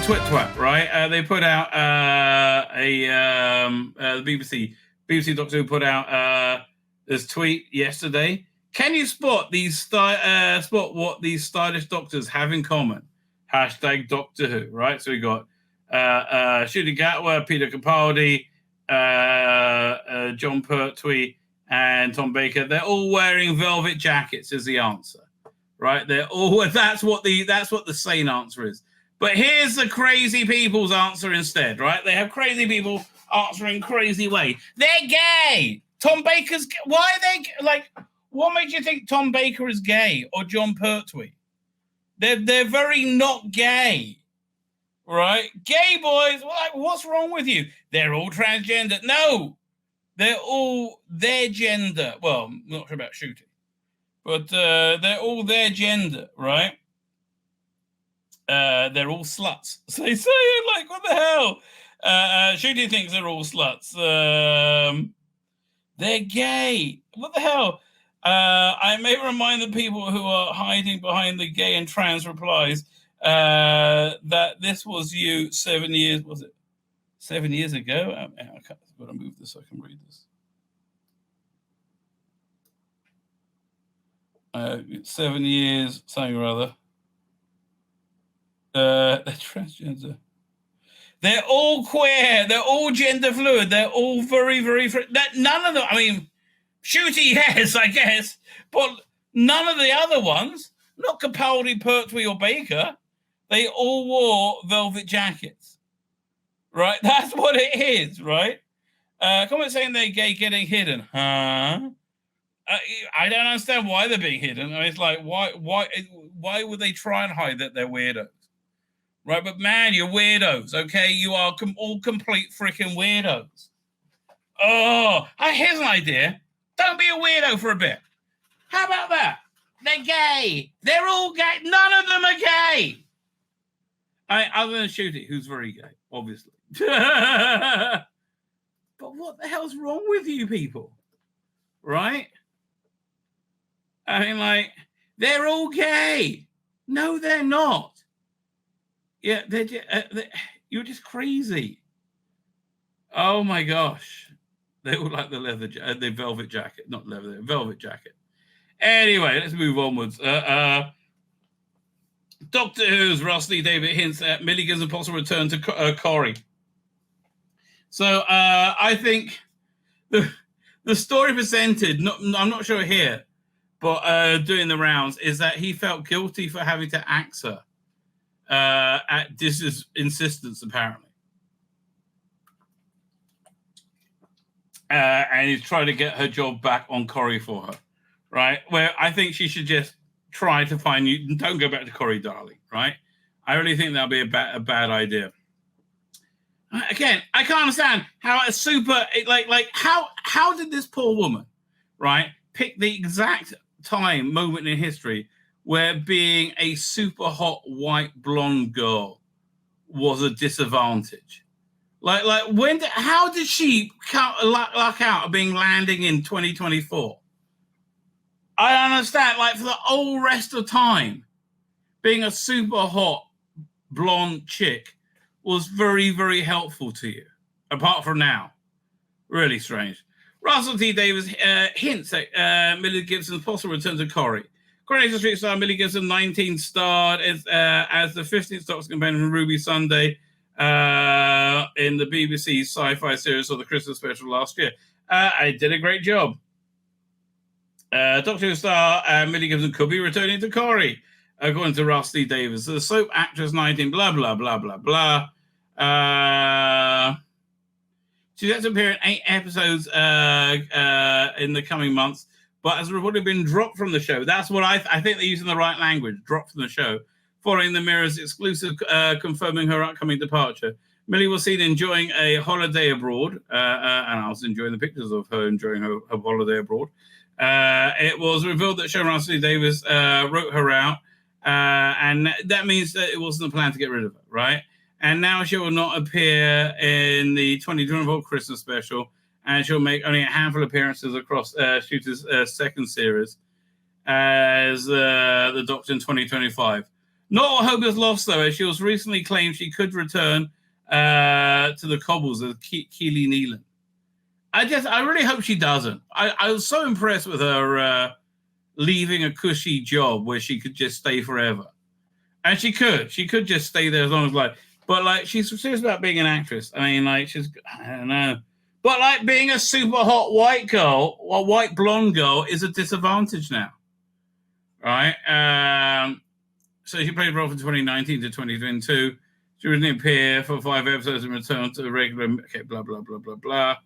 on TwitTwat, right? They put out the BBC Doctor Who put out this tweet yesterday. Can you spot what these stylish doctors have in common? Hashtag Doctor Who, right? So we got Ncuti Gatwa, Peter Capaldi, John Pertwee, and Tom Baker. They're all wearing velvet jackets is the answer, right? That's what the sane answer is. But here's the crazy people's answer instead, right? They have crazy people answering crazy way. They're gay. Tom Baker's. Why are they like? What makes you think Tom Baker is gay or John Pertwee? They're very not gay, right? Gay boys. Like, what's wrong with you? They're all transgender. No, they're all their gender. Well, I'm not sure about Ncuti, but they're all their gender, right? They're all sluts. So they say, like, what the hell? Ncuti thinks they're all sluts. They're gay. What the hell? I may remind the people who are hiding behind the gay and trans replies that this was you 7 years, was it 7 years ago? I've got to move this so I can read this. 7 years, something or other. They're transgender. They're all queer. They're all gender fluid. They're all very, very... None of them... I mean, Ncuti, yes, I guess. But none of the other ones, not Capaldi, Pertwee or Baker, they all wore velvet jackets. Right? That's what it is, right? Comment saying they're gay getting hidden. Huh? I don't understand why they're being hidden. I mean, it's like, why would they try and hide that they're weirdos? Right, but man, you're weirdos, okay? You are all complete freaking weirdos. Oh, here's an idea. Don't be a weirdo for a bit. How about that? They're gay. They're all gay. None of them are gay. Other than Ncuti, who's very gay, obviously. But what the hell's wrong with you people? Right? I mean, like, they're all gay. No, they're not. Yeah, you're just crazy. Oh my gosh, they all like the velvet jacket, not leather, velvet jacket. Anyway, let's move onwards. Doctor Who's Rusty David hints at Milligan's impossible return to Corrie. So I think the story presented, I'm not sure here, but doing the rounds, is that he felt guilty for having to axe her. At Diz's insistence, apparently. And he's trying to get her job back on Corrie for her, right? Where I think she should just try to find you. Don't go back to Corrie, darling, right? I really think that'll be a bad idea. Again, I can't understand how a super, how did this poor woman, right, pick the exact moment in history where being a super hot white blonde girl was a disadvantage. How did she luck out of landing in 2024? I don't understand. Like, for the whole rest of time, being a super hot blonde chick was very, very helpful to you. Apart from now. Really strange. Russell T. Davis hints at Millie Gibson's possible return to Corrie. Coronation Street star Millie Gibson, 19, starred as the 15th Doctor companion from Ruby Sunday in the BBC sci-fi series of the Christmas special last year. I did a great job. Doctor Who star Millie Gibson could be returning to Corrie, according to Rusty Davis. The soap actress, 19, blah, blah, blah, blah, blah. She's set to appear in 8 episodes in the coming months, but has reportedly been dropped from the show. That's what I think they're using the right language, dropped from the show, following the Mirror's exclusive confirming her upcoming departure. Millie was seen enjoying a holiday abroad, and I was enjoying the pictures of her enjoying her holiday abroad. It was revealed that showrunner Rusty Davis wrote her out, and that means that it wasn't a plan to get rid of her, right? And now she will not appear in the 2024 Christmas special, and she'll make only a handful of appearances across Shooter's second series as the Doctor in 2025. Not all hope is lost, though, as she was recently claimed she could return to the cobbles of Keely Nealon. I really hope she doesn't. I was so impressed with her leaving a cushy job where she could just stay forever. And she could just stay there as long as but she's serious about being an actress. I mean, I don't know. But being a super hot white girl or white blonde girl is a disadvantage now. Right? So she played role from 2019 to 2022. She originally appeared for 5 episodes and returned to the regular. Okay, blah, blah, blah, blah, blah.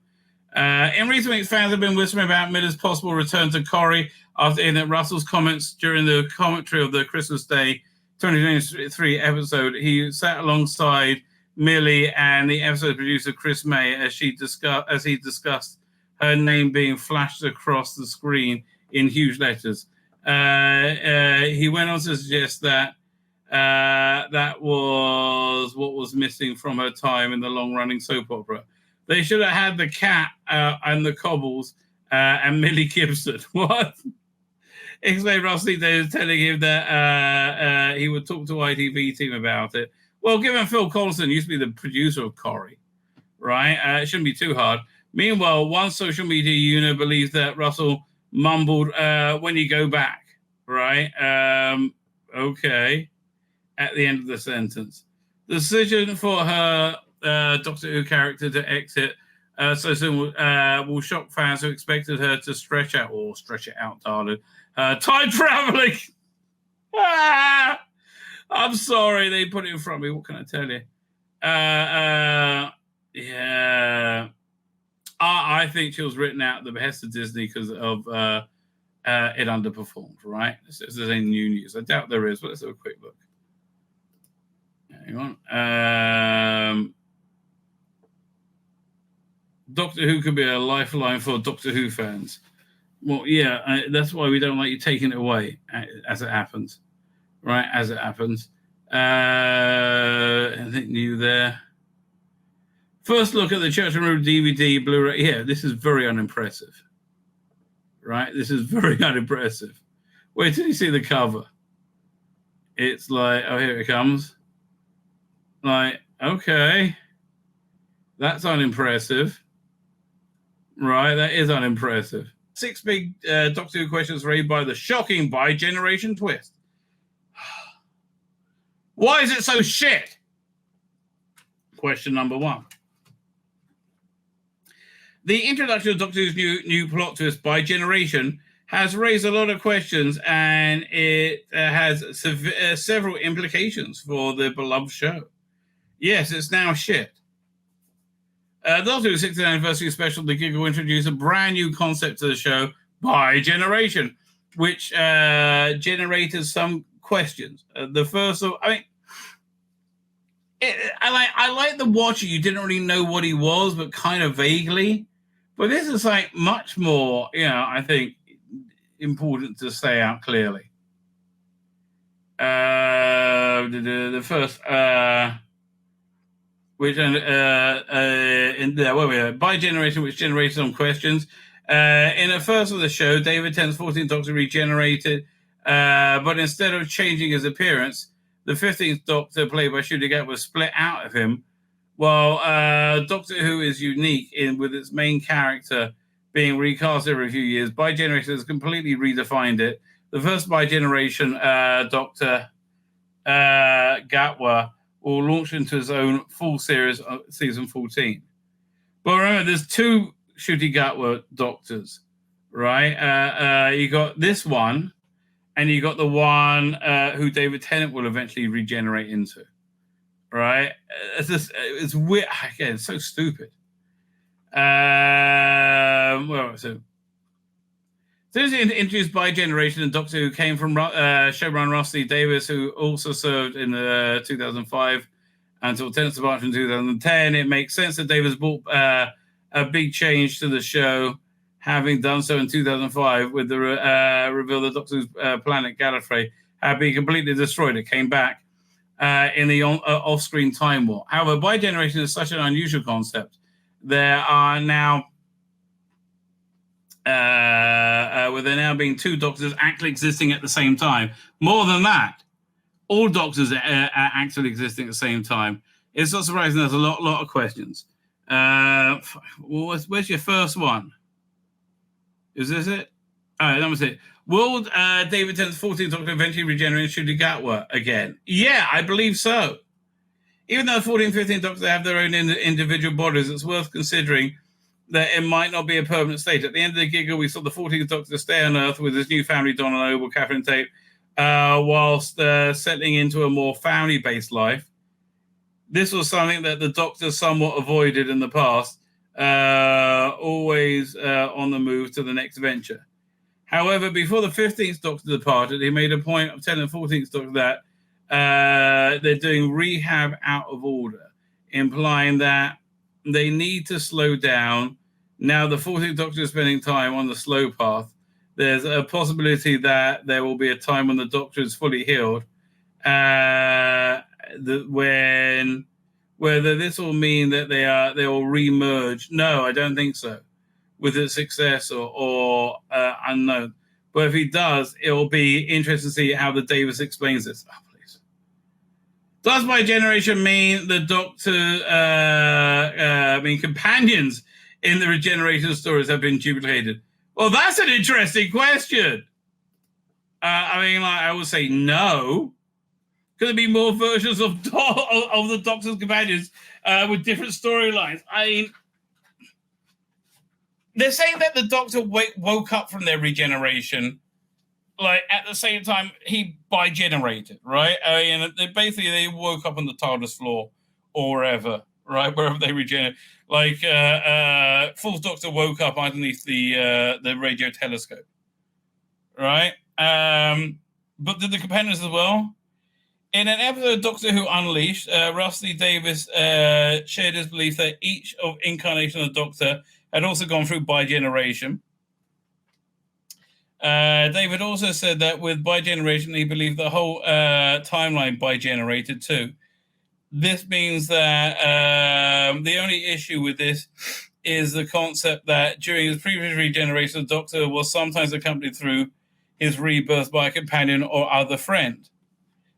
In recent weeks, fans have been whispering about Miller's possible return to Corrie after hearing that Russell's comments during the commentary of the Christmas Day 2023 episode. He sat alongside Millie and the episode producer Chris May as he discussed her name being flashed across the screen in huge letters. He went on to suggest that that was what was missing from her time in the long-running soap opera. They should have had the cat and the cobbles and Millie Gibson. What? Explained Rossi Davis telling him that he would talk to ITV team about it. Well, given Phil Coulson used to be the producer of Corrie, right? It shouldn't be too hard. Meanwhile, one social media unit believes that Russell mumbled, when you go back, right? Okay. At the end of the sentence. The decision for her Doctor Who character to exit so soon will shock fans who expected her to stretch it out, darling. Time traveling. I'm sorry they put it in front of me. What can I tell you? Yeah. I think she was written out at the behest of Disney because of it underperformed, right? If there's any new news. I doubt there is, but let's have a quick look. Hang on. Doctor Who could be a lifeline for Doctor Who fans. Well, yeah, that's why we don't like you taking it away as it happens. Right, as it happens. Anything new there? First look at the Church and Road DVD, Blu-ray. Yeah, this is very unimpressive. Right, this is very unimpressive. Wait till you see the cover. It's like, oh, here it comes. Like, okay. That's unimpressive. Right, that is unimpressive. 6 big Doctor Who questions raised by the shocking bi-generation twist. Why is it so shit? Question number 1. The introduction of Doctor Who's new plot twist bi-generation has raised a lot of questions, and it has several implications for the beloved show. Yes, it's now shit. The Doctor Who 60th anniversary special, The Gig, will introduce a brand new concept to the show, bi-generation, which generated some questions. The first of, I like the Watcher. You didn't really know what he was, but kind of vaguely. But this is like much more, I think, important to say out clearly. The first, which in there, where we are, bi-generation, which generated some questions. In the first of the show, David Tennant's 14th Doctor regenerated, but instead of changing his appearance, the 15th Doctor, played by Ncuti Gatwa, was split out of him. While Doctor Who is unique with its main character being recast every few years, bi-generation has completely redefined it. The first bi-generation Doctor Gatwa will launch into his own full series, season 14. But remember, there's 2 Ncuti Gatwa Doctors, right? You got this one, and you got the one who David Tennant will eventually regenerate into, right? It's weird. Again, it's so stupid. Since he introduced bi-generation, and Doctor Who came from showrunner Rusty Davis, who also served in 2005 until Tennant's departure in 2010. It makes sense that Davis brought a big change to the show, having done so in 2005 with the reveal that Doctor Who's planet Gallifrey had been completely destroyed. It came back in the off-screen Time War. However, bi-generation is such an unusual concept. There are now with there now being 2 Doctors actually existing at the same time. More than that, all doctors are actually existing at the same time. It's not surprising there's a lot of questions. Where's your first one? Is this it? All right, that was it. Will David Tennant's 14th Doctor eventually regenerate Shudigatwa again? Yeah, I believe so. Even though 14th and 15th Doctors have their own individual bodies, it's worth considering that it might not be a permanent state. At the end of the giggle, we saw the 14th Doctor stay on Earth with his new family, Donna Noble, Catherine Tate, whilst settling into a more family-based life. This was something that the Doctor somewhat avoided in the past, always on the move to the next venture. However, before the 15th Doctor departed, he made a point of telling the 14th Doctor that they're doing rehab out of order, implying that they need to slow down. Now the 14th Doctor is spending time on the slow path. There's a possibility that there will be a time when the Doctor is fully healed. Whether this will mean that they will re-merge, no, I don't think so, with its success or unknown. But if he does, it will be interesting to see how the Davis explains this. Oh, please. Does by generation mean the Doctor, companions in the regeneration stories have been duplicated? Well, that's an interesting question. I would say no. Could there be more versions of the Doctor's companions with different storylines? I mean, they're saying that the Doctor woke up from their regeneration, like at the same time he bi-generated, right? Basically they woke up on the TARDIS floor or wherever, right? Wherever they regenerate. Like Fourth Doctor woke up underneath the radio telescope, right? But did the companions as well? In an episode of Doctor Who Unleashed, Rusty Davis shared his belief that each of incarnation of the Doctor had also gone through bi-generation. David also said that with bi-generation, he believed the whole timeline bi-generated too. This means that the only issue with this is the concept that during his previous regeneration, the Doctor was sometimes accompanied through his rebirth by a companion or other friend.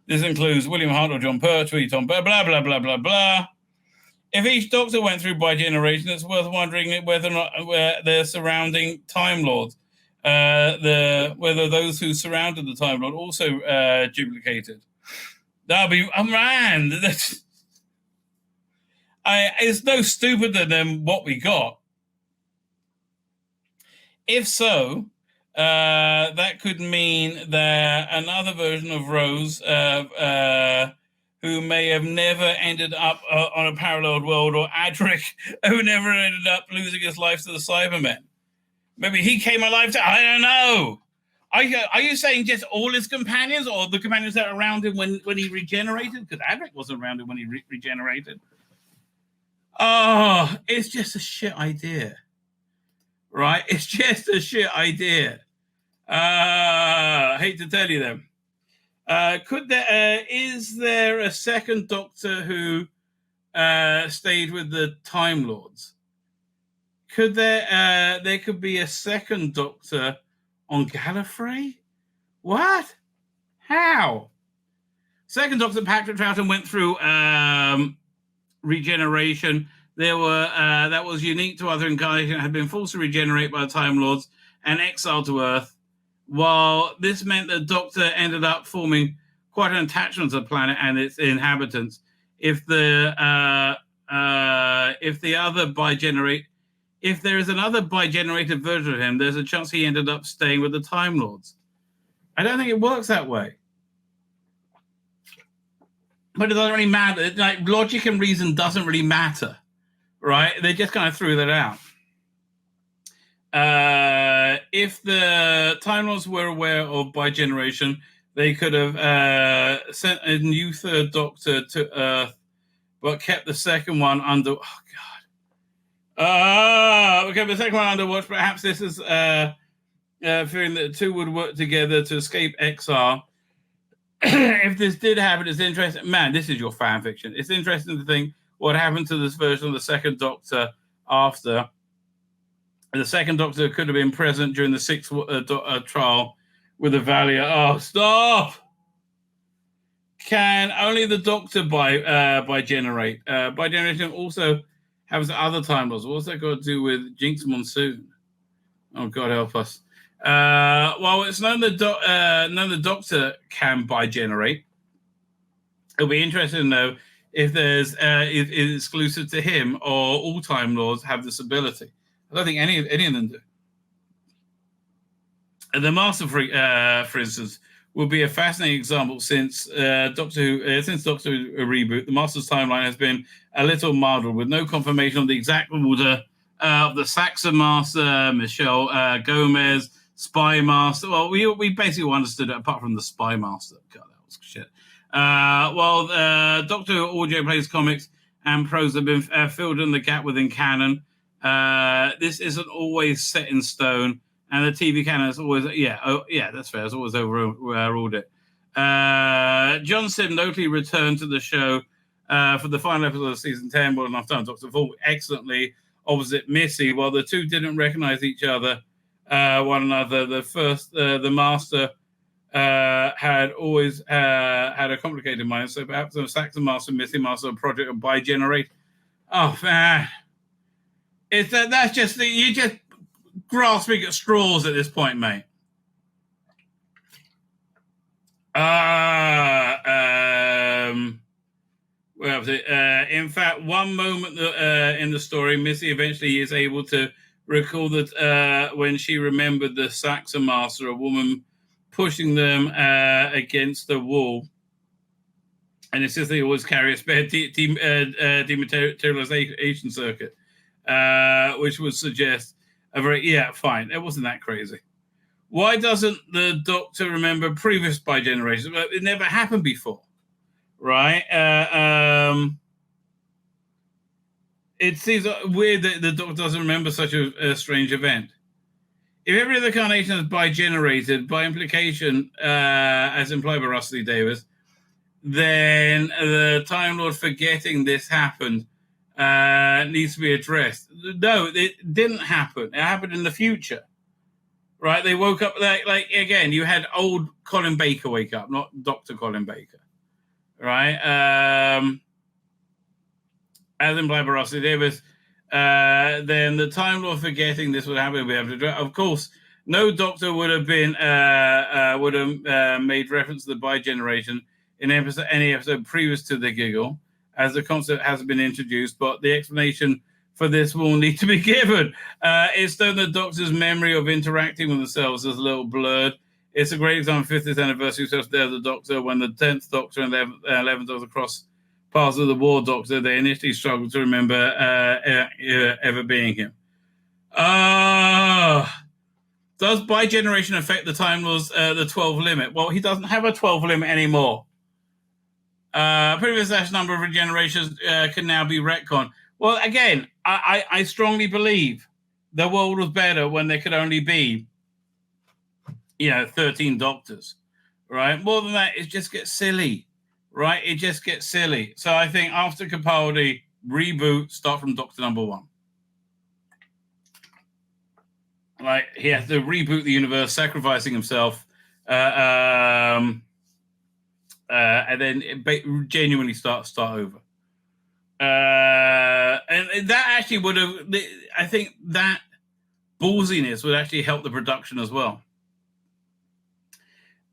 This includes William Hart or John Pertwee, Tom, blah, blah, blah, blah, blah, blah. If each Doctor went through bi-generation, it's worth wondering whether or not their surrounding Time Lords, whether those who surrounded the Time Lord also duplicated. That'll be, man, it's no stupider than what we got. If so, that could mean that another version of Rose, who may have never ended up on a parallel world, or Adric, who never ended up losing his life to the Cybermen. Maybe he came alive to, I don't know. Are you saying just all his companions, or the companions that are around him when he regenerated? Because Adric wasn't around him when he regenerated. Oh, it's just a shit idea. Right? It's just a shit idea. I hate to tell you them. Is there a second Doctor who stayed with the Time Lords? Could there could be a second Doctor on Gallifrey? What? How? Second Doctor Patrick Troughton went through regeneration. There were that was unique to other incarnations, had been forced to regenerate by the Time Lords and exiled to Earth. While this meant that Doctor ended up forming quite an attachment to the planet and its inhabitants, if there is another bi-generated version of him, there's a chance he ended up staying with the Time Lords. I don't think it works that way. But it doesn't really matter. Like, logic and reason doesn't really matter, right? They just kind of threw that out. If the Time Lords were aware of bi-generation, they could have sent a new third Doctor to Earth, but kept the second one under... Oh, God. Okay, the second one under watch. Perhaps this is fearing that the two would work together to escape exile. If this did happen, it's interesting. Man, this is your fan fiction. It's interesting to think what happened to this version of the second Doctor after. The second Doctor could have been present during the sixth trial with the Valiant. Oh, stop! can only the Doctor by-generate? By-generation also has other time laws. What's that got to do with Jinx Monsoon? Oh, God help us. Well, it's known the Doctor can by-generate. It'll be interesting to know if there's if it's exclusive to him or all Time Lords have this ability. I don't think any of them do. And the Master, for instance, will be a fascinating example since Doctor Who reboot. The Master's timeline has been a little muddled with no confirmation on the exact order of the Saxon Master, Michelle Gomez, Spy Master. Well, we basically understood it apart from the Spy Master. God, that was shit. Doctor Who audio plays comics and prose have been filled in the gap within canon. This isn't always set in stone. And the TV canon is always, that's fair. It's always overruled it. John Sim notably returned to the show for the final episode of season 10, well enough time. Dr. Vault excellently opposite Missy. While the two didn't recognize each other, one another, the Master had always had a complicated mind. So perhaps the Saxon Master, Missy Master project of by-generate. Oh, man. That's just, you just grasping at straws at this point, mate. Where was it? In fact, one moment in the story, Missy eventually is able to recall that when she remembered the Saxon Master, a woman pushing them against the wall. And it says they always carry a spare dematerialization circuit, which would suggest fine. It wasn't that crazy. Why doesn't the Doctor remember previous by-generations? Well, it never happened before, right? It seems weird that the Doctor doesn't remember such a strange event. If every other incarnation is by-generated, by implication, as implied by Russell Davies, then the Time Lord forgetting this happened needs to be addressed. No, it didn't happen. It happened in the future, right? They woke up like again. You had old Colin Baker wake up, not Dr. Colin Baker, right? As implied by Russell Davies, then the Time Lord forgetting this would happen. Of course, no Doctor would have been made reference to the by-generation in any episode previous to the giggle, as the concept hasn't been introduced, but the explanation for this will need to be given. It's though the Doctor's memory of interacting with themselves is a little blurred. It's a great example of 50th anniversary of the Doctor when the 10th Doctor and 11th Doctor cross paths of the War Doctor. They initially struggled to remember ever being him. Does by-generation affect the Time Lord's the 12 limit? Well, he doesn't have a 12 limit anymore. Previous number of regenerations can now be retconned. Well, again, I strongly believe the world was better when there could only be, 13 Doctors, right? More than that, it just gets silly, right? It just gets silly. So I think after Capaldi, reboot, start from Doctor number 1. Like, he has to reboot the universe, sacrificing himself, and then genuinely start over. And that actually would have, I think that ballsiness would actually help the production as well.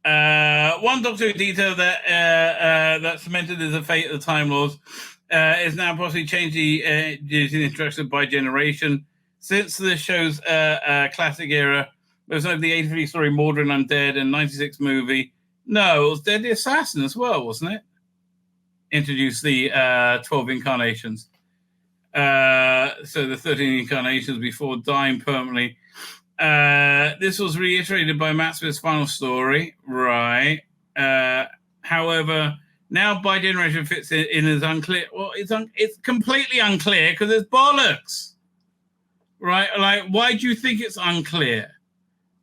One Doctor Who detail that cemented as a fate of the Time Lords is now possibly changed the introduction by generation. Since the show's classic era, there was the 83 story Mordred Undead and 96 movie. No, it was Deadly Assassin as well, wasn't it? Introduced the 12 incarnations. So the 13 incarnations before dying permanently. This was reiterated by Matt Smith's final story, right? However, now by generation fits in as unclear. Well, it's completely unclear because it's bollocks, right? Like, why do you think it's unclear?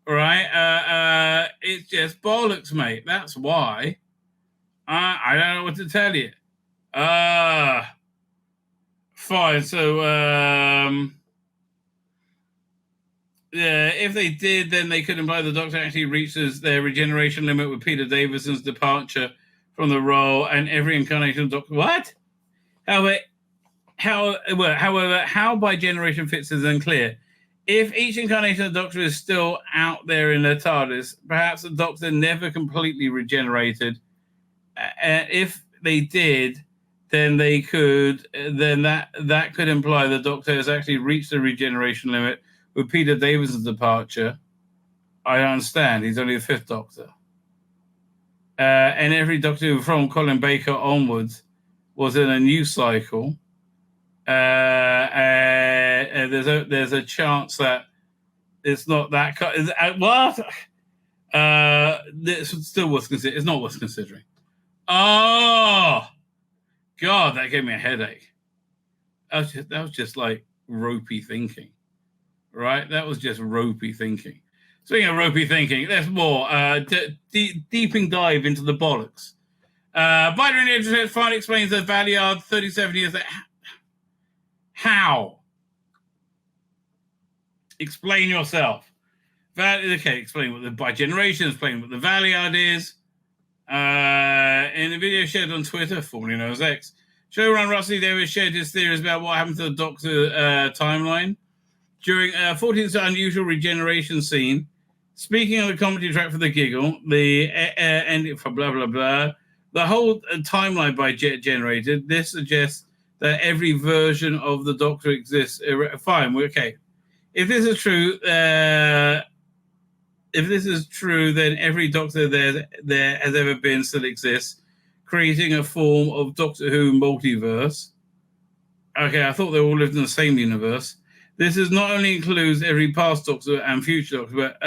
Right? It's just bollocks, mate. That's why. I don't know what to tell you. Fine. So, if they did, then they could imply the Doctor actually reaches their regeneration limit with Peter Davison's departure from the role, and every incarnation of Doctor... What? However, how by generation fits is unclear. If each incarnation of the Doctor is still out there in the TARDIS, perhaps the Doctor never completely regenerated. If they did, then they could. Then that could imply the Doctor has actually reached the regeneration limit with Peter Davis's departure. I don't understand. He's only the fifth Doctor, and every Doctor from Colin Baker onwards was in a new cycle. And there's a chance that it's not that. What? It's still worth considering. It's not worth considering. Oh, God, that gave me a headache. That was just like ropey thinking, right? That was just ropey thinking. Speaking of ropey thinking, there's more. Deeping dive into the bollocks. Biden in the internet finally explains that Valiard 37 years. How? Explain yourself. Okay, explain what the by generation, explain what the Valiard is. In a video shared on Twitter, formerly known as X, showrunner Rusty Davis shared his theories about what happened to the Doctor timeline. During 14th unusual regeneration scene, speaking on the commentary track for the giggle, the ending for blah, blah, blah, the whole timeline by generated, this suggests that every version of the Doctor exists. Fine, okay. If this is true, then every Doctor there has ever been still exists, creating a form of Doctor Who multiverse. Okay, I thought they all lived in the same universe. This not only includes every past Doctor and future Doctor, but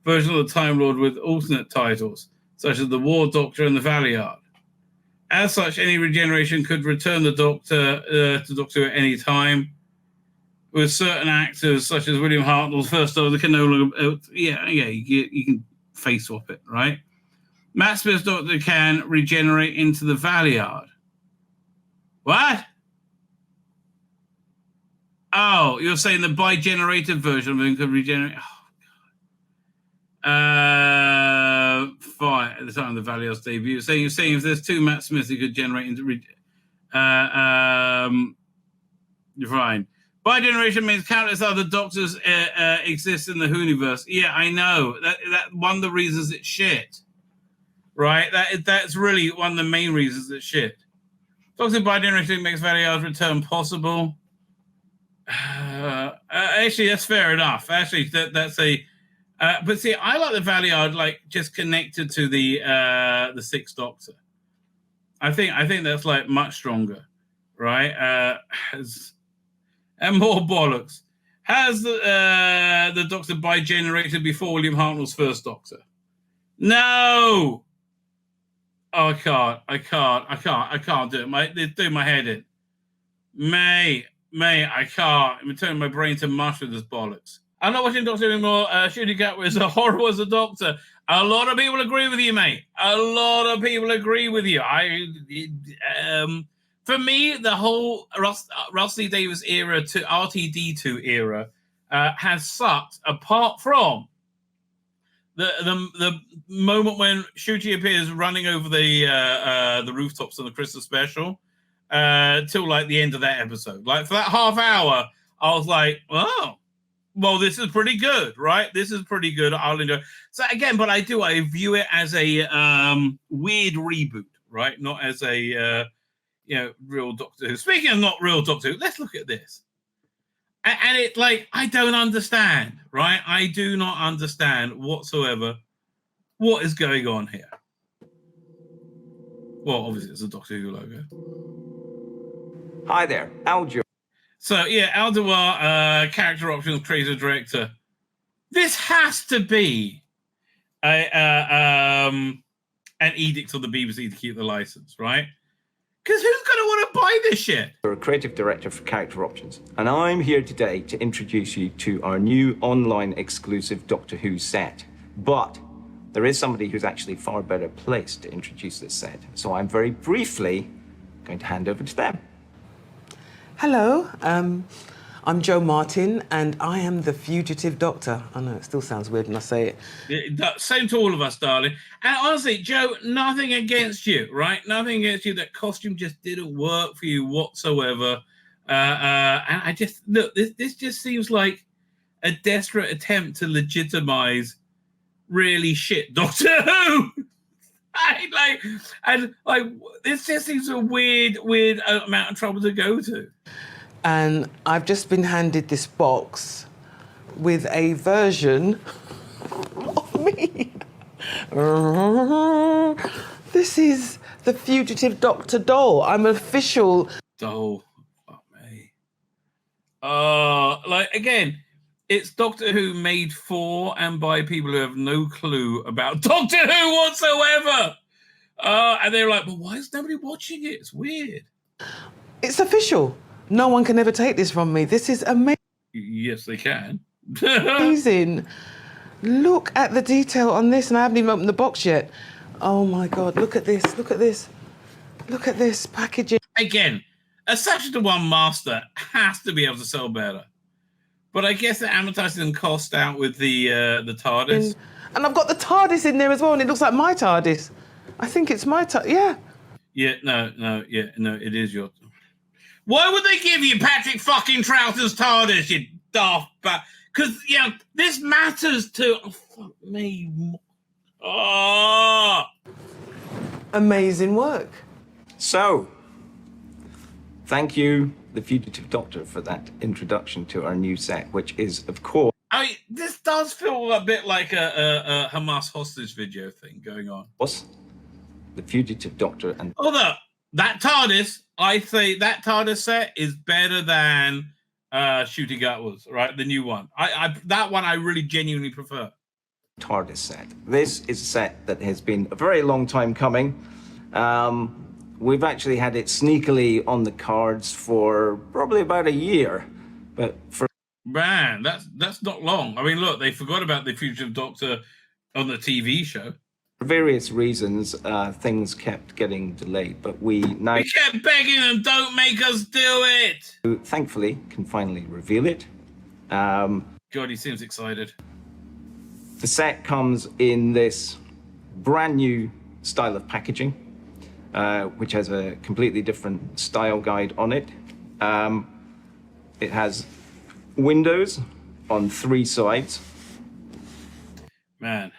version of the Time Lord with alternate titles, such as the War Doctor and the Valiard. As such, any regeneration could return the Doctor to Doctor Who at any time, with certain actors such as William Hartnell's first Doctor can no longer... you can face swap it, right? Matt Smith's Doctor can regenerate into the Valiard. What? Oh, you're saying the bi-generated version of him could regenerate... Fine, at the time of the Valiard's debut. So you're saying if there's two Matt Smiths, he could generate into... You're fine. Bi-generation means countless other Doctors exist in the Whoniverse. Yeah, I know. That one of the reasons it's shit. Right? That's really one of the main reasons it's shit. Doctor bi-generation makes Valiard's return possible. Actually, that's fair enough. Actually, that's a... but see, I like the Valiard like just connected to the Sixth Doctor. I think that's like much stronger, right? And more bollocks. Has the Doctor bi-generated before William Hartnell's first Doctor? No. Oh, I can't do it. They're doing my head in. May, I can't. I'm turning my brain to mush with this bollocks. I'm not watching Doctor anymore. Shooting Gatwa is a horror as a Doctor. A lot of people agree with you, mate. A lot of people agree with you. For me, the whole Rusty Davis era to RTD2 era has sucked. Apart from the moment when Ncuti appears running over the rooftops on the Christmas special, till like the end of that episode. Like for that half hour, I was like, oh. Well, this is pretty good, right? This is pretty good. I'll enjoy. So again, but I view it as a weird reboot, right? Not as a real Doctor Who. Speaking of not real Doctor Who, let's look at this. And it like I don't understand, right? I do not understand whatsoever what is going on here. Well, obviously it's a Doctor Who logo. Hi there, Aljo. So, yeah, Alduar, character options, creative director. This has to be an edict of the BBC to keep the license, right? Because who's going to want to buy this shit? You're a creative director for character options, and I'm here today to introduce you to our new online exclusive Doctor Who set. But there is somebody who's actually far better placed to introduce this set, so I'm very briefly going to hand over to them. Hello, I'm Jo Martin, and I am the fugitive doctor. I know, it still sounds weird when I say it. Same to all of us, darling. And honestly, Jo, nothing against you, right? Nothing against you. That costume just didn't work for you whatsoever. And I just, look, this just seems like a desperate attempt to legitimize really shit Doctor Who. This just seems a weird amount of trouble to go to. And I've just been handed this box with a version of me. This is the fugitive Doctor doll. I'm an official doll. Fuck me. Again, it's Doctor Who made for and by people who have no clue about Doctor Who whatsoever. And they're like, well, why is nobody watching it? It's weird. It's official. No one can ever take this from me. This is amazing. Yes, they can. Amazing. Look at the detail on this, and I haven't even opened the box yet. Oh my God, look at this, look at this. Look at this packaging. Again, a Saturday One master has to be able to sell better. But I guess they're amortizing cost out with the TARDIS. And I've got the TARDIS in there as well, and it looks like my TARDIS. I think it's my TARDIS, yeah. Yeah, no, it is your... Why would they give you Patrick fucking Troughton's TARDIS, you daft bat? Because, this matters to... Oh, fuck me. Oh! Amazing work. So, thank you, the Fugitive Doctor, for that introduction to our new set, which is, of course... I mean, this does feel a bit like a Hamas hostage video thing going on. The Fugitive Doctor and... Although, that TARDIS, I say that TARDIS set is better than Shooting Atlas, right? The new one. That one I really genuinely prefer. TARDIS set. This is a set that has been a very long time coming. We've actually had it sneakily on the cards for probably about a year, but for... Man, that's not long. I mean, look, they forgot about the Fugitive Doctor on the TV show. For various reasons, things kept getting delayed, but we kept begging them, don't make us do it! Thankfully, can finally reveal it. God, he seems excited. The set comes in this brand new style of packaging, which has a completely different style guide on it. It has windows on 3 sides. Man.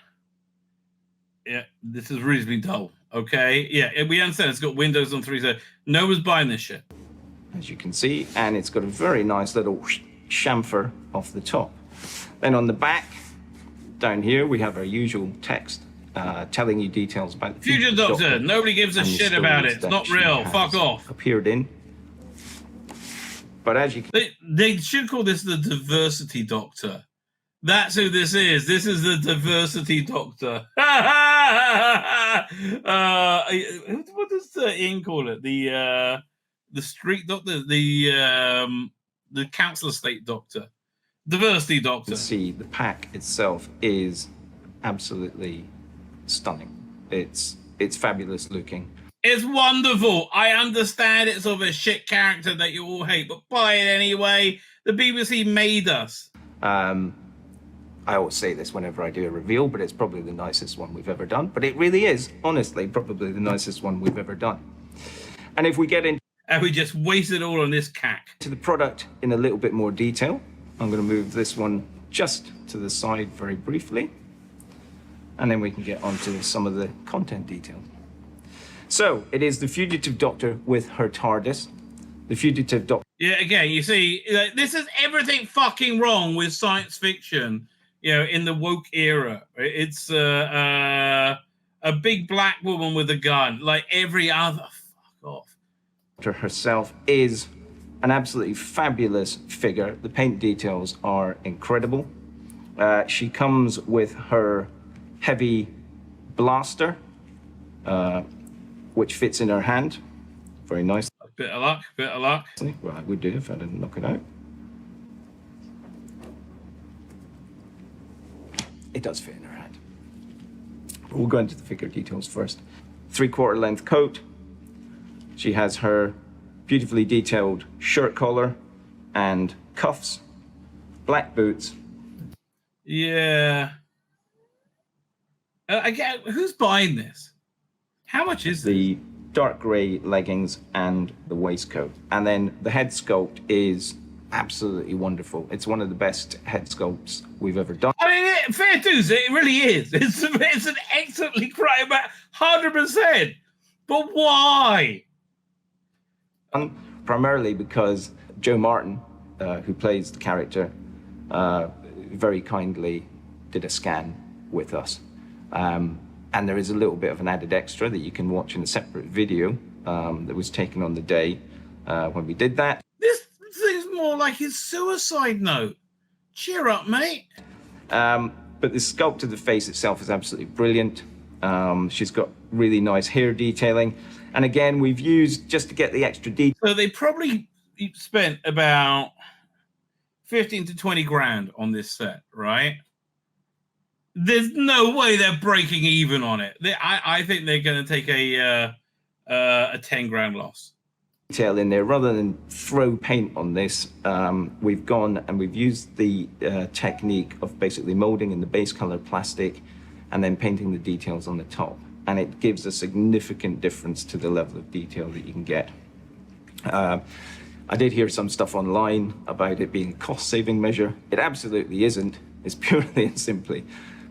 Yeah, this is reasonably dull, okay? Yeah, we understand it's got windows on 3 sides. No one's buying this shit. As you can see, and it's got a very nice little chamfer off the top. Then on the back, down here, we have our usual text telling you details about the Fugitive Doctor. Nobody gives a shit about it. It's not real. Fuck off. Appeared in. But as you can... They should call this the Diversity Doctor. That's who this is. This is the Diversity Doctor. What does Ian call it? The Street Doctor? The Council Estate Doctor. Diversity Doctor. You can see the pack itself is absolutely stunning. It's fabulous looking. It's wonderful. I understand it's of a shit character that you all hate, but buy it anyway. The BBC made us. I always say this whenever I do a reveal, but it's probably the nicest one we've ever done. But it really is, honestly, probably the nicest one we've ever done. And if we get into... And we just wasted all on this cack. To the product in a little bit more detail, I'm going to move this one just to the side very briefly. And then we can get onto some of the content details. So, it is the Fugitive Doctor with her TARDIS. The Fugitive Doctor... Yeah, again, you see, this is everything fucking wrong with science fiction, in the woke era. It's a big black woman with a gun, like every other. Fuck off. Herself is an absolutely fabulous figure. The paint details are incredible. She comes with her heavy blaster, which fits in her hand. Very nice. Bit of luck, bit of luck. Well, I would do if I didn't knock it out. It does fit in her hand. We'll go into the figure details first. 3/4 length coat. She has her beautifully detailed shirt collar and cuffs, black boots. Yeah. Again, who's buying this? How much is the this? dark grey leggings and the waistcoat. And then the head sculpt is absolutely wonderful. It's one of the best head sculpts we've ever done. I mean, fair dues, it really is. It's an excellently crafted, 100%. But why? Primarily because Joe Martin, who plays the character, very kindly did a scan with us. And there is a little bit of an added extra that you can watch in a separate video that was taken on the day when we did that. This thing's more like his suicide note. Cheer up, mate. But the sculpt of the face itself is absolutely brilliant. She's got really nice hair detailing. And again, we've used, just to get the extra detail. So they probably spent about 15 to 20 grand on this set, right? There's no way they're breaking even on it. I think they're going to take a 10 grand loss. Detail in there, rather than throw paint on this, we've gone and we've used the technique of basically molding in the base color plastic and then painting the details on the top. And it gives a significant difference to the level of detail that you can get. I did hear some stuff online about it being a cost-saving measure. It absolutely isn't. It's purely and simply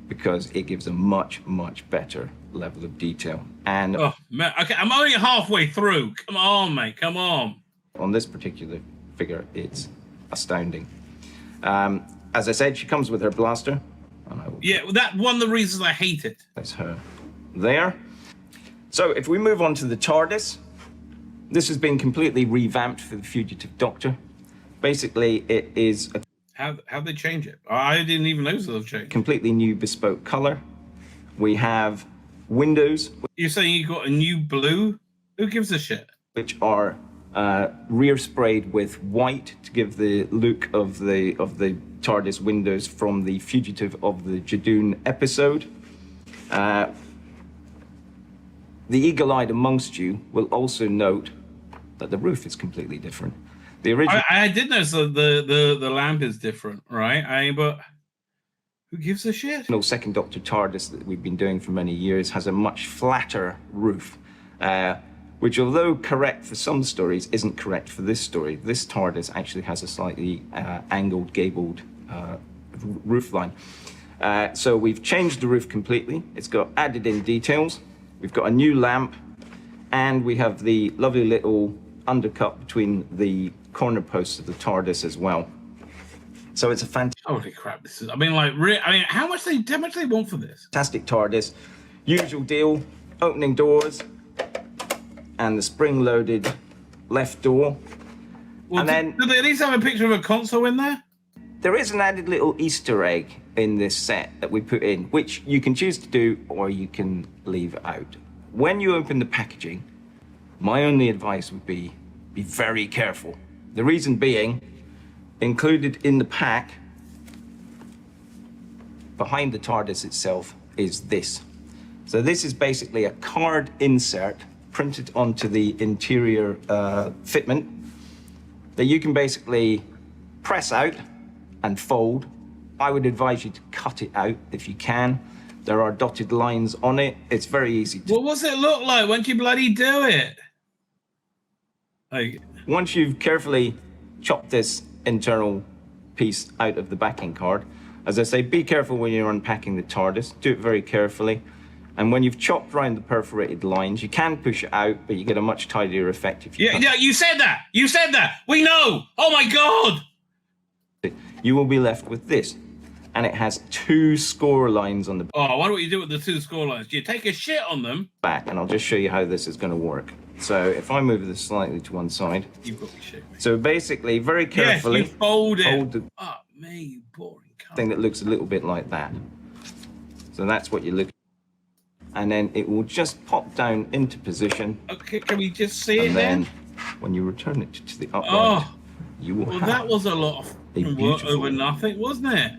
because it gives a much, much better level of detail. And oh man, okay, I'm only halfway through. Come on, mate, come on. On this particular figure, it's astounding. As I said, she comes with her blaster. Yeah, that's one of the reasons I hate it. That's her there. So if we move on to the TARDIS, this has been completely revamped for the Fugitive Doctor. Basically, it is a How'd they change it? I didn't even notice they've changed. Completely new bespoke color. We have windows. You're saying you got a new blue? Who gives a shit? Which are rear sprayed with white to give the look of the TARDIS windows from the Fugitive of the Jadoon episode. The eagle-eyed amongst you will also note that the roof is completely different. The original. I did notice that the lamp is different, right? But who gives a shit? No, Second Doctor TARDIS that we've been doing for many years has a much flatter roof, which, although correct for some stories, isn't correct for this story. This TARDIS actually has a slightly angled, gabled roof line. So we've changed the roof completely. It's got added in details. We've got a new lamp, and we have the lovely little undercut between the corner posts of the TARDIS as well. So it's a fantastic. Holy crap! This is. I mean, how much they want for this? Fantastic TARDIS. Usual deal. Opening doors, and the spring-loaded left door. Well, and then do they at least have a picture of a console in there? There is an added little Easter egg in this set that we put in, which you can choose to do or you can leave out. When you open the packaging, my only advice would be very careful. The reason being, included in the pack, behind the TARDIS itself, is this. So this is basically a card insert printed onto the interior fitment that you can basically press out and fold. I would advise you to cut it out if you can. There are dotted lines on it. It's very easy to... What does it look like once you bloody do it? Like... Once you've carefully chopped this internal piece out of the backing card, as I say, be careful when you're unpacking the TARDIS. Do it very carefully. And when you've chopped around the perforated lines, you can push it out, but you get a much tidier effect if you... Yeah, you said that! You said that! We know! Oh my God! You will be left with this. And it has 2 score lines on the Oh, I wonder what you do with the 2 score lines. Do you take a shit on them? back, and I'll just show you how this is going to work. So if I move this slightly to one side. You've got to shit me. So basically, very carefully... Yes, you fold it. Hold the Fuck me, you boring cunt. thing that looks a little bit like that. So that's what you look at. And then it will just pop down into position. Okay, can we just see it And then then? when you return it to the upright, Oh, you will well, have... that was a lot of a work beautiful- over nothing, wasn't it?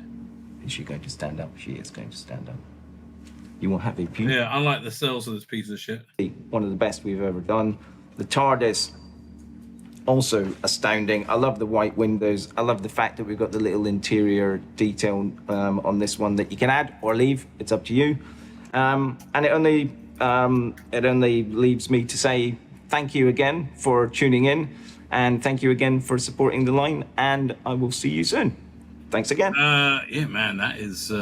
Is she going to stand up? She is going to stand up. You will have a beautiful... Yeah, unlike the cells of this piece of shit. One of the best we've ever done. The TARDIS also astounding. I love the white windows. I love the fact that we've got the little interior detail on this one that you can add or leave. It's up to you. And it only leaves me to say thank you again for tuning in, and thank you again for supporting the line, and I will see you soon. Thanks again. Yeah, man, that is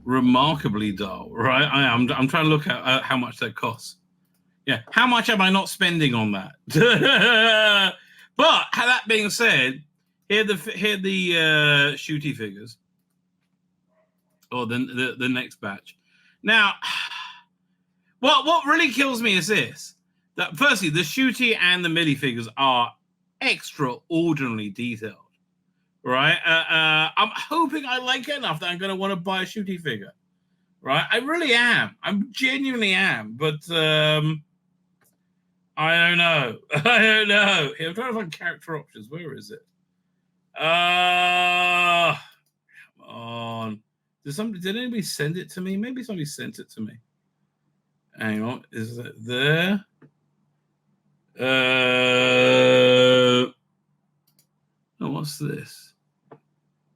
remarkably dull, right? I'm trying to look at how much that costs. Yeah, how much am I not spending on that? But that being said, here the shooty figures, or the next batch. Now, what really kills me is this: that firstly, the shooty and the milli figures are extraordinarily detailed, right? I'm hoping I like it enough that I'm going to want to buy a shooty figure, right? I really am. I genuinely am, but I don't know. I don't know. I'm trying to find character options. Where is it? Come on. Did anybody send it to me? Maybe somebody sent it to me. Hang on. Is it there? What's this?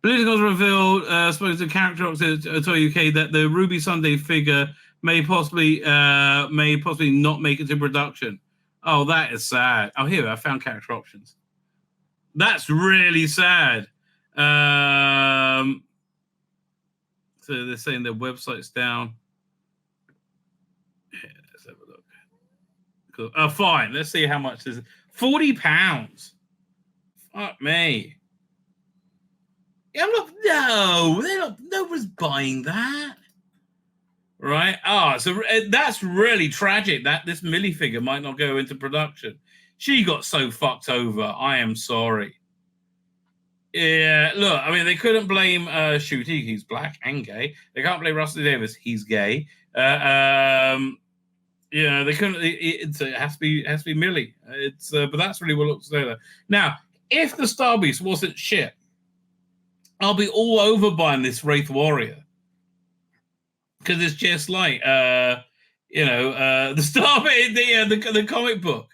Blizzard has revealed, spoken to character options to UK, that the Ruby Sunday figure may possibly not make it to production. Oh, that is sad. Oh, here, I found character options. That's really sad. So they're saying their website's down. Yeah, let's have a look. Cool. Oh, fine. Let's see how much this is. £40. Fuck me. Yeah, look, nobody's buying that. Right? So that's really tragic that this Millie figure might not go into production. She got so fucked over. I am sorry. Yeah, look, I mean, they couldn't blame Shooty. He's black and gay. They can't blame Rusty Davis. He's gay. They couldn't. It has to be Millie. But that's really what looks there. Now, if the Star Beast wasn't shit, I'll be all over buying this Wraith Warrior. Because it's just like, the Star the comic book.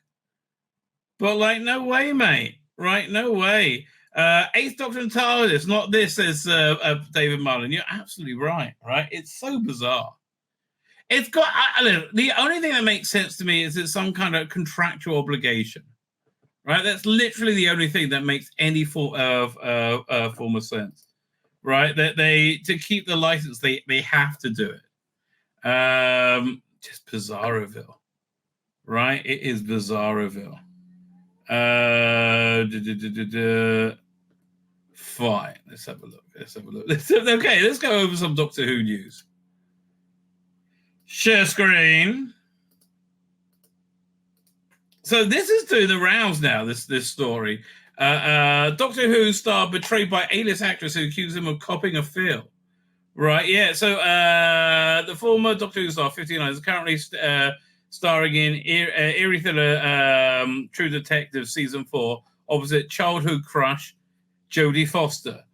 But, like, no way, mate. Right? No way. Eighth Doctor and TARDIS, not this, says David Mullen. You're absolutely right, right? It's so bizarre. It's got, the only thing that makes sense to me is it's some kind of contractual obligation, right? That's literally the only thing that makes any form of sense. Right, that to keep the license, they have to do it. Just Bizarroville, right? It is Bizarroville. Fine. Let's have a look. Okay, let's go over some Doctor Who news. Share screen. So this is doing the rounds now. This story. Doctor Who star betrayed by A-list actress who accused him of copying a film. Right, yeah. So the former Doctor Who star, 59, is currently starring in Eerie Thriller True Detective Season 4 opposite childhood crush Jodie Foster,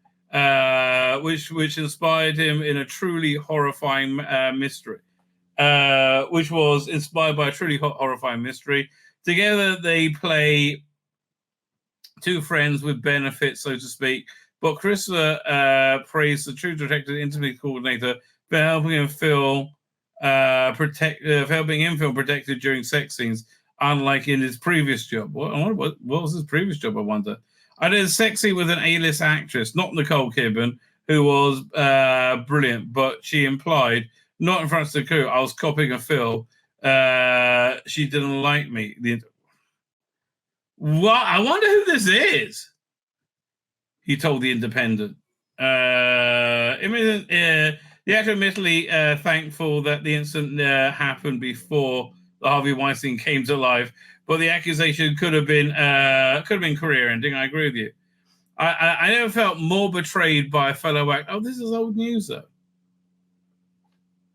which inspired him in a truly horrifying mystery. Which was inspired by a truly horrifying mystery. Together they play two friends with benefits, so to speak. But Christopher praised the True Detective intimacy coordinator for helping him feel protected during sex scenes, unlike in his previous job. What was his previous job, I wonder? I did a sex scene with an A-list actress, not Nicole Kidman, who was brilliant, but she implied, not in front of the crew, I was copying a film. She didn't like me. What? I wonder who this is. He told The Independent. The actor admittedly thankful that the incident happened before the Harvey Weinstein came to life, but the accusation could have been career ending. I agree with you. I never felt more betrayed by a fellow actor. Oh, this is old news though.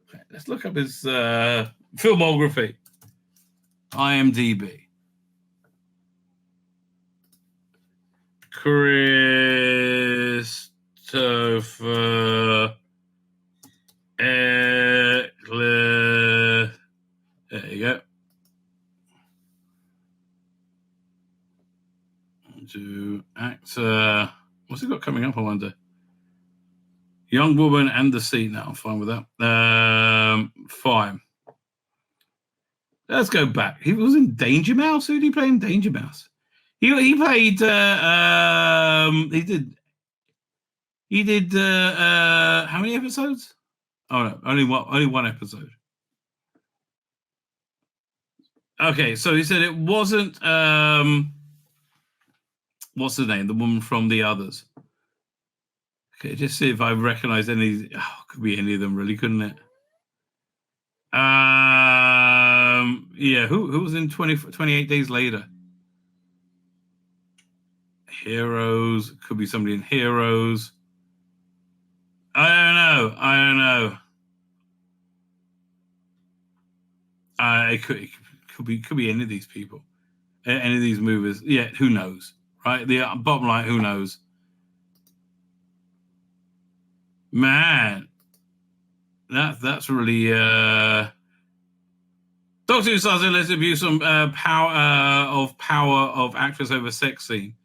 Okay, let's look up his filmography. IMDb. Christopher Eccles. There you go. To actor. What's he got coming up, I wonder? Young Woman and the Sea. No, I'm fine with that. Fine. Let's go back. He was in Danger Mouse. Who did he play in Danger Mouse? He played. He did. How many episodes? Oh no, only one episode. Okay, so he said it wasn't. What's the name? The woman from The Others. Okay, just see if I recognize any. Oh, could be any of them, really, couldn't it? Yeah. Who was in 28 Days Later? Heroes. Could be somebody in Heroes. I don't know. It could be any of these people, any of these movies. Yeah, who knows, right? The bottom line, who knows? Man, that's really. Doctor Who stars alleged abuse on power of actress over sex scene.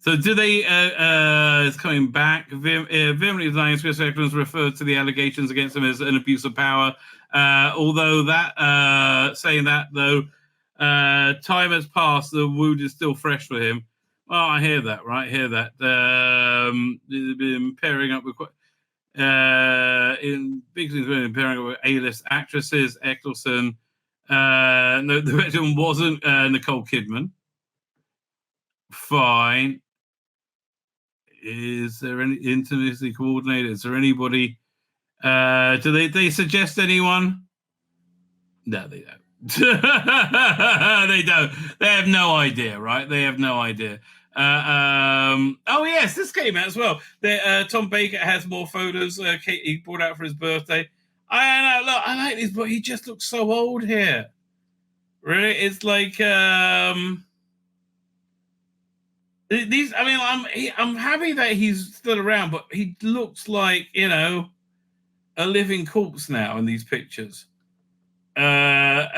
So do they? It's coming back. Vehemently denying Chris Eccleston referred to the allegations against him as an abuse of power. Although that saying that though, time has passed, the wound is still fresh for him. Oh, I hear that, right? Hear that. They've been pairing up with in big things, been pairing up with A-list actresses. Eccleston. No, the victim wasn't Nicole Kidman. Fine. Is there any intimacy coordinator? Is there anybody? Do they suggest anyone? No, they don't. They don't. They have no idea, right? They have no idea. Oh yes, this came out as well. Tom Baker has more photos. He brought out for his birthday. I know. Look, I like these, but he just looks so old here. Really, it's like these. I mean, I'm happy that he's still around, but he looks like a living corpse now in these pictures. And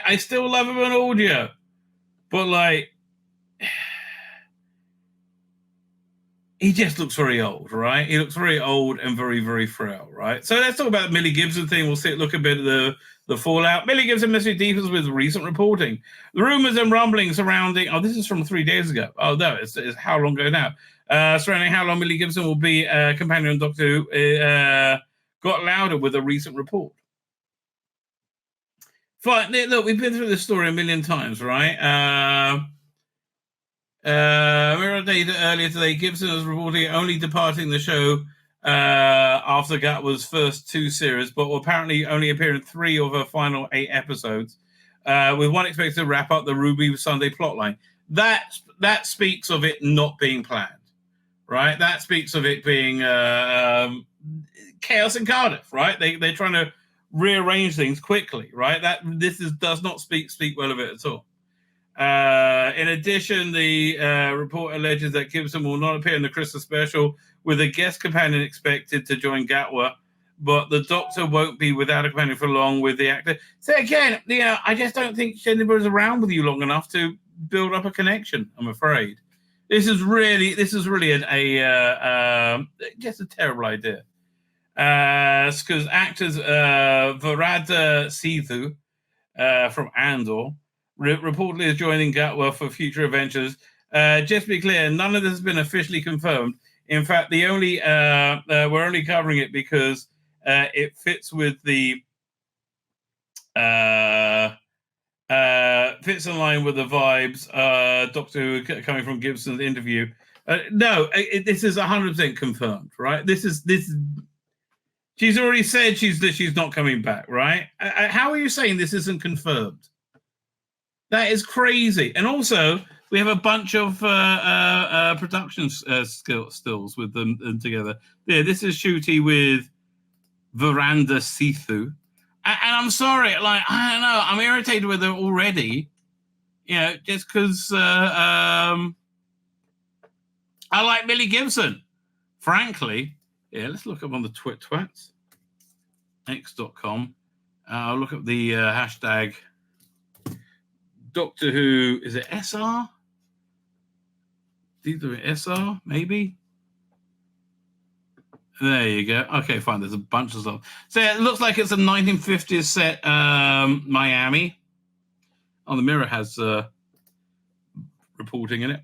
I still love him on audio, but like he just looks very old, right? He looks very old and very, very frail, right? So let's talk about the Millie Gibson thing. We'll look a bit at the fallout. Millie Gibson mystery deepens with recent reporting. The rumors and rumblings surrounding. Oh, this is from 3 days ago. Oh no, it's how long ago now? Surrounding how long Millie Gibson will be a companion on Doctor Who got louder with a recent report. Fine, look, we've been through this story a million times, right? Mirror data earlier today, Gibson was reporting only departing the show after Gatwa's first 2 series, but will apparently only appear in 3 of her final 8 episodes, with one expected to wrap up the Ruby Sunday plotline. That speaks of it not being planned, right? That speaks of it being chaos in Cardiff, right? They're trying to rearrange things quickly, right? Does not speak well of it at all. In addition, the report alleges that Gibson will not appear in the Christmas special, with a guest companion expected to join Gatwa, but the Doctor won't be without a companion for long with the actor. So again, I just don't think anybody's around with you long enough to build up a connection, I'm afraid. This is really just a terrible idea. Because actors Varada Sethu from Andor reportedly is joining Gatwa for future adventures. Just to be clear, none of this has been officially confirmed. In fact, we're only covering it because it fits with the fits in line with the vibes. Doctor Who coming from Gibson's interview. No, this is 100% confirmed, right? This is. She's already said she's not coming back, right? How are you saying this isn't confirmed? That is crazy. And also, we have a bunch of production stills with them together. Yeah, this is Shooty with Varada Sethu. And I'm sorry, I don't know, I'm irritated with her already, just because I like Millie Gibson, frankly. Yeah, let's look up on the twats, x.com. I'll look up the hashtag Doctor Who, is it SR? Either SR, maybe? There you go. Okay, fine. There's a bunch of stuff. So it looks like it's a 1950s set, Miami. Oh, the Mirror has reporting in it.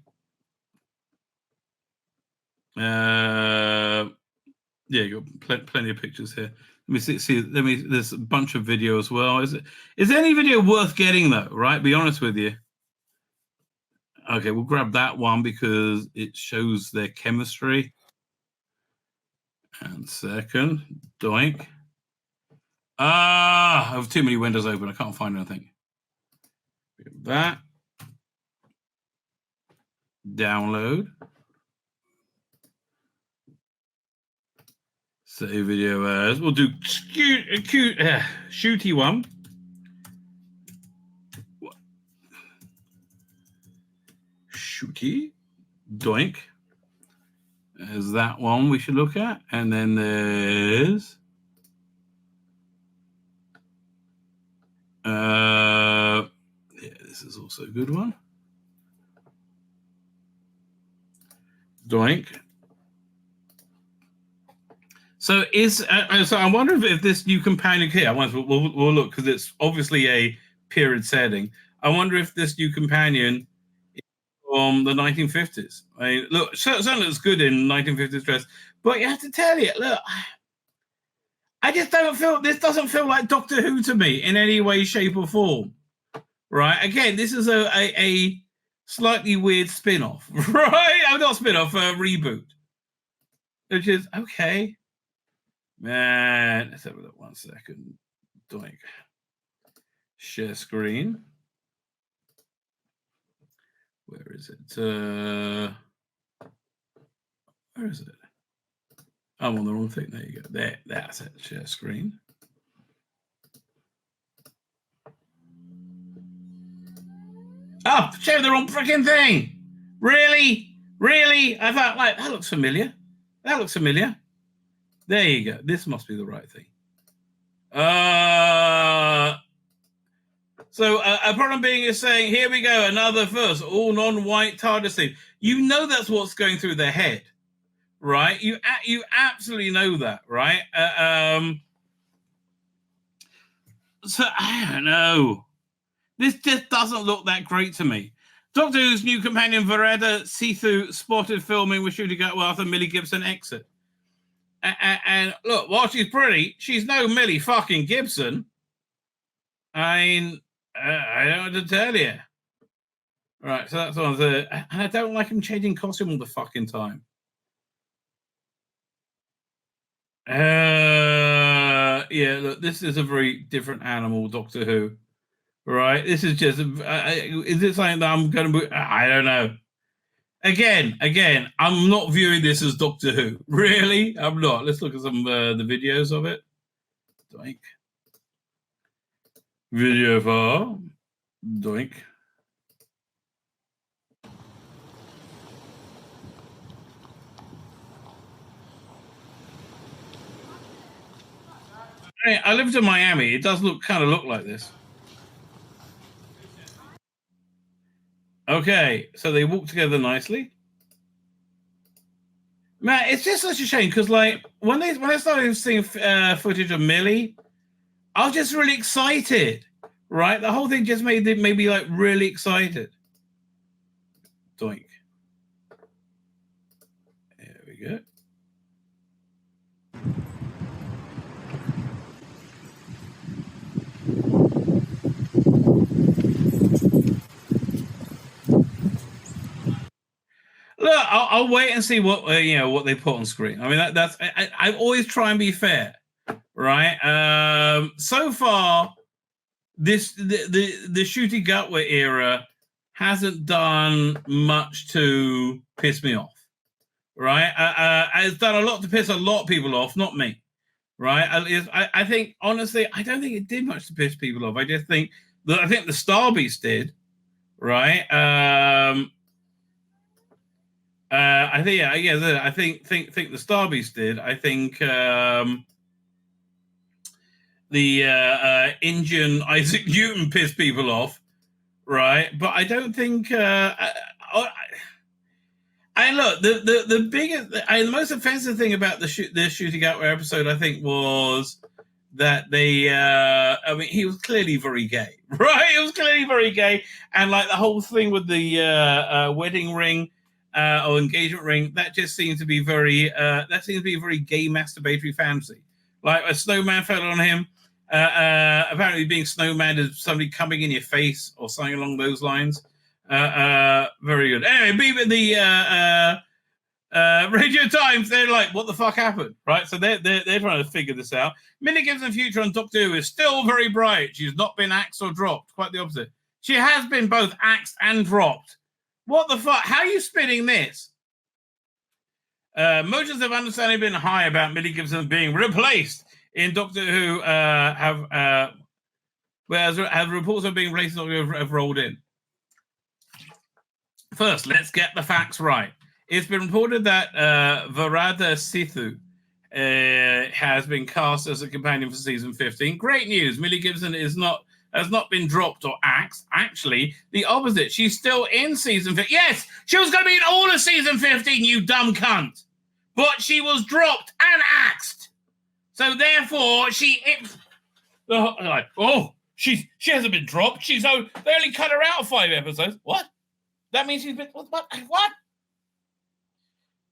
Yeah, you got plenty of pictures here. Let me see. There's a bunch of video as well. Is any video worth getting though? Right. Be honest with you. Okay, we'll grab that one because it shows their chemistry. And second, doink. I have too many windows open. I can't find anything. That. Download. Save video as. We'll do cute shooty one. Shooty. Doink. There's that one we should look at. And then there's yeah, this is also a good one. Doink. So so I wonder if this new companion here, we'll look because it's obviously a period setting. I wonder if this new companion is from the 1950s. I mean, look, certainly looks good in 1950s dress, but you have to tell you, look, I just don't feel, this doesn't feel like Doctor Who to me in any way, shape, or form. Right? Again, this is a slightly weird spin-off, right? I'm not spin-off, a reboot. Which is okay. Man, let's have a look 1 second. Doink. Share screen. Where is it? Where is it? I'm on the wrong thing. There you go. That's it. Share screen. Oh, show the wrong freaking thing. Really? Really? I thought, like, that looks familiar. That looks familiar. There you go. This must be the right thing. So a problem being is saying, here we go, another first, all non-white TARDIS thing. You know that's what's going through their head, right? You absolutely know that, right? So I don't know. This just doesn't look that great to me. Doctor Who's new companion Varada Sethu spotted filming with shooting out after Millie Gibson exit. And look, while she's pretty, she's no Millie fucking Gibson. I mean, I don't know what to tell you. Right, so that's one of the... And I don't like him changing costume all the fucking time. Yeah, look, this is a very different animal, Doctor Who. Right, this is just... is it something that I'm going to... I don't know. Again, I'm not viewing this as Doctor Who. Really? I'm not. Let's look at some the videos of it. Doink. Video far. Doink. Hey, I lived in Miami. It does kind of look like this. Okay, so they walk together nicely. Man, it's just such a shame because, like, when I started seeing footage of Millie, I was just really excited, right? The whole thing just made me like really excited. Doink. There we go. Look, I'll wait and see what what they put on screen. I mean, that's I always try and be fair, right? So far, the Shooty Gutway era hasn't done much to piss me off, right? It's done a lot to piss a lot of people off, not me, right? I think honestly, I don't think it did much to piss people off. I just think the Starbeast did, right? I think I think the Starbeast did. I think the Indian Isaac Newton pissed people off, right? But I don't think. Look, the biggest, the most offensive thing about the shooting out episode, I think, was that they. I mean, he was clearly very gay, right? He was clearly very gay, and like the whole thing with the wedding ring or engagement ring, that just seemed to be very. That seems to be a very gay masturbatory fantasy. Like a snowman fell on him. Apparently, being snowman is somebody coming in your face or something along those lines. Very good. Anyway, the Radio Times, they're like, what the fuck happened? Right? So they're trying to figure this out. Millie Gibson's future on Doctor Who is still very bright. She's not been axed or dropped. Quite the opposite. She has been both axed and dropped. What the fuck? How are you spinning this? Motions of understanding been high about Millie Gibson being replaced in Doctor Who. Whereas reports of being replaced have rolled in. First, let's get the facts right. It's been reported that Varada Sethu has been cast as a companion for season 15. Great news. Millie Gibson has not been dropped or axed. Actually, the opposite. She's still in season 15. Yes, she was going to be in all of season 15, you dumb cunt. But she was dropped and axed. So therefore, she hasn't been dropped. They only cut her out of 5 episodes. What? That means she's been what?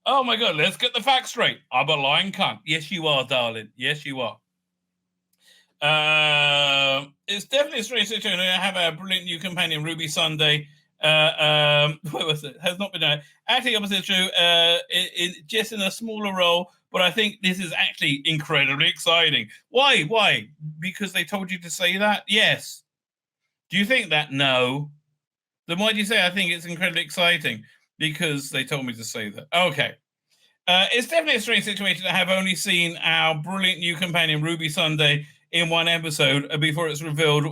Oh my God! Let's get the facts straight. I'm a lying cunt. Yes, you are, darling. Yes, you are. It's definitely a strange situation. I have a brilliant new companion, Ruby Sunday. Where was it? Has not been actually opposite true. Just in a smaller role, but I think this is actually incredibly exciting. Why? Why? Because they told you to say that? Yes. Do you think that? No. Then why do you say I think it's incredibly exciting? Because they told me to say that. Okay. It's definitely a strange situation to have only seen our brilliant new companion, Ruby Sunday, in one episode before it's revealed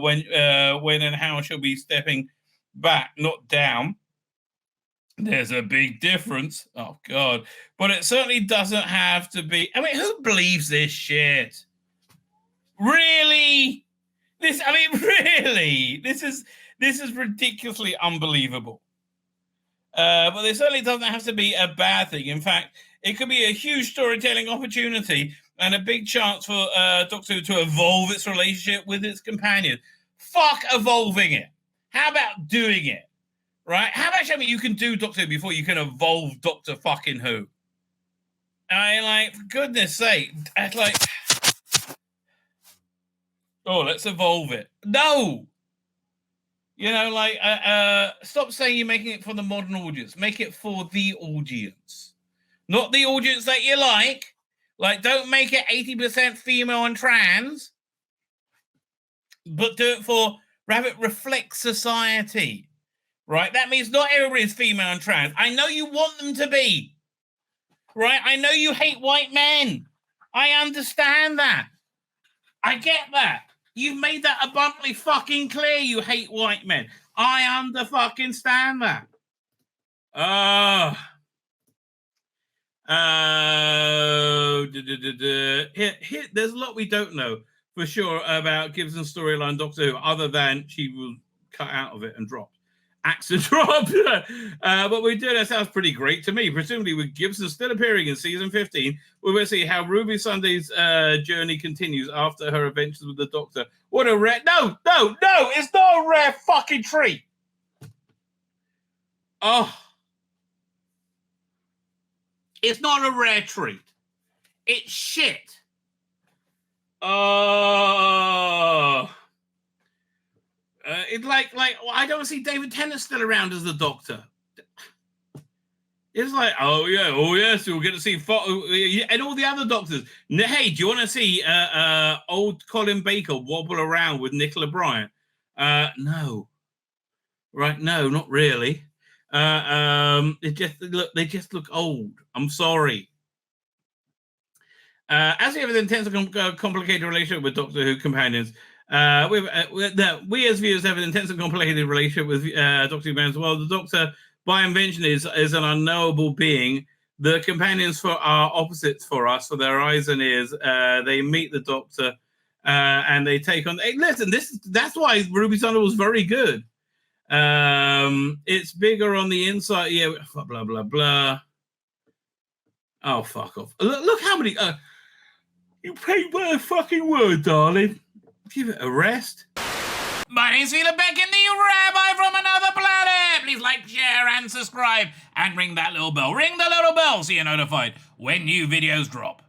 when and how she'll be stepping back, not down. There's a big difference. Oh, God. But it certainly doesn't have to be. I mean, who believes this shit? Really? Really? This is ridiculously unbelievable. But it certainly doesn't have to be a bad thing. In fact, it could be a huge storytelling opportunity and a big chance for Doctor Who to evolve its relationship with its companion. Fuck evolving it. How about doing it? Right? How about showing me you can do Doctor Who before you can evolve Doctor fucking Who? For goodness sake. Let's evolve it. No! Stop saying you're making it for the modern audience. Make it for the audience. Not the audience that you like. Don't make it 80% female and trans. But do it for, it reflects society. Right? That means not everybody is female and trans. I know you want them to be. Right? I know you hate white men. I understand that. I get that. You've made that abundantly fucking clear you hate white men. I under-fucking-stand that. Here, there's a lot we don't know for sure about Gibson's storyline Doctor Who, other than she was cut out of it and dropped. Axel dropped. But we do. That sounds pretty great to me. Presumably, with Gibson still appearing in season 15, we will see how Ruby Sunday's journey continues after her adventures with the Doctor. What a rare... No! It's not a rare fucking treat. Oh. It's not a rare treat. It's shit. Oh. It's I don't see David Tennant still around as the Doctor. It's oh yes, we'll get to see and all the other Doctors. Hey, do you want to see old Colin Baker wobble around with Nicola Bryant? No. Right, no, not really. They just look old. I'm sorry. As we have an intense and complicated relationship with Doctor Who companions, we as viewers have an intense and complicated relationship with Doctor Who companions. Well, the Doctor, by invention, is an unknowable being. The companions are opposites for us, for their eyes and ears. They meet the Doctor and they take on. Hey, listen, that's why Ruby Thunder was very good. It's bigger on the inside. Yeah, blah, blah, blah. Oh, fuck off. Look how many... you paid by a fucking word, darling. Give it a rest. My name's Tzvi Lebetkin, the Rabbi from another planet. Please like, share, and subscribe. And ring that little bell. Ring the little bell so you're notified when new videos drop.